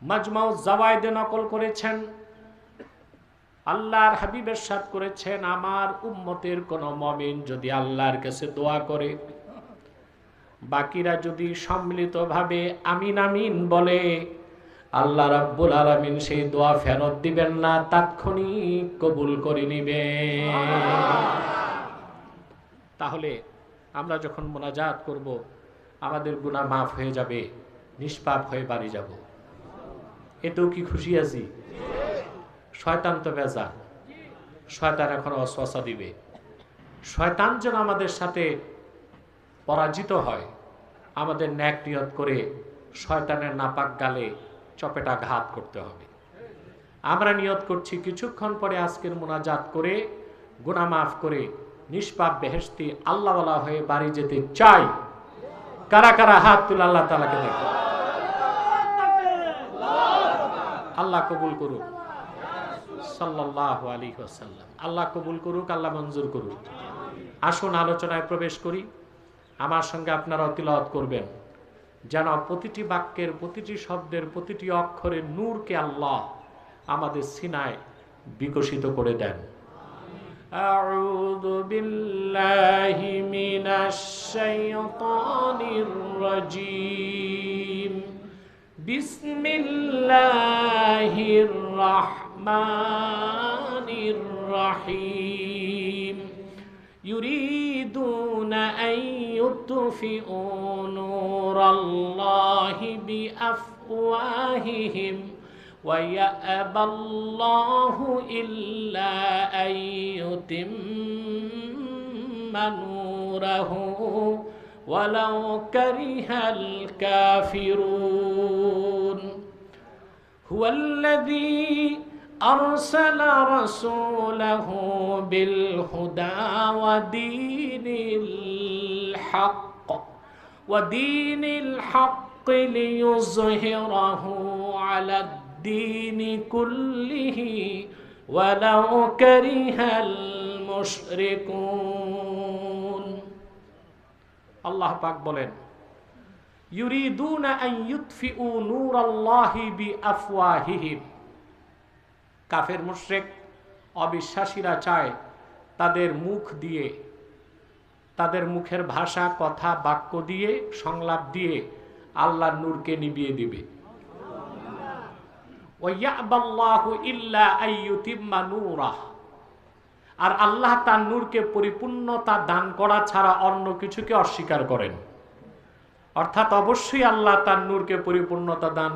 মাজমাউ জাওয়ায়েদে নকল করেছেন, আল্লাহর হাবিব ইরশাদ করেছেন, আমার উম্মতের কোন মুমিন যদি আল্লাহর কাছে দোয়া করে, বাকিরা যদি সম্মিলিতভাবে আমিন আমিন বলে, আল্লাহ রাব্বুল আলামিন সেই দোয়া ফেরত দিবেন না, তাৎক্ষণিক কবুল করে নেবেন। তাহলে আমরা যখন মোনাজাত করব, আমাদের গুনাহ মাফ হয়ে যাবে, নিষ্পাপ হয়ে বাড়ি যাব। এতেও কি খুশি আছি? শয়তান তো বেজার, শয়তান এখন ওয়াসওয়াসা দিবে। শয়তান যেন আমাদের সাথে পরাজিত হয়, আমাদের ন্যাক নিয়ত করে শয়তানের নাপাক গালে চপেটাঘাত করতে হবে। আমরা নিয়ত করছি কিছুক্ষণ পরে আজকের মোনাজাত করে গুনাহ মাফ করে নিষ্পাপ বেহেশতি আল্লাহওয়ালা হয়ে বাড়ি যেতে চাই। কারা কারা হাত তুলে আল্লাহ তাআলাকে দেখো। আল্লাহ কবুল করুক, সাল্লাল্লাহু আলাইহি ওয়াসাল্লাম। আল্লাহ কবুল করুক, আল্লাহ মঞ্জুর করুক। আসুন আলোচনায় প্রবেশ করি। আমার সঙ্গে আপনারা তিলাওয়াত করবেন, যেন প্রতিটি বাক্যের, প্রতিটি শব্দের, প্রতিটি অক্ষরের নূরকে আল্লাহ আমাদের সিনায় বিকশিত করে দেন। আউযু বিল্লাহি মিনাশ শাইতানির রাজীম। বিসমিল্লাহির রাহমানির রাহিম। ইউরিদুনা আন ইউতফিউ নূরাল্লাহি বিআফওয়াহিহিম ওয়া ইয়াবাল্লাহু ইল্লা আন ইউতিম্মা নূরাহু ওয়ালাউ কারিহাল কাফিরুন। হুয়াল্লাযী أرسل رسوله بالهدى ودين الحق ليظهره على الدين كله ولو كره المشركون। আল্লাহ পাক বলেন, ইউরিদুনা আন ইউতফিউ নূরাল্লাহি বিআফওয়াহিহিম। কাফের মুশরিক অবিশ্বাসীরা চায় তাদের মুখ দিয়ে, তাদের মুখের ভাষা, কথা, বাক্য দিয়ে, সংলাপ দিয়ে আল্লাহর নূরকে নিভিয়ে দিবে। ওয়া ইয়াবাল্লাহু ইল্লা আন ইউতিম্মা নূরাহ। আর আল্লাহ তার নূরকে পরিপূর্ণতা দান করা ছাড়া অন্য কিছুকে অস্বীকার করেন। অর্থাৎ অবশ্যই আল্লাহ তার নূরকে পরিপূর্ণতা দান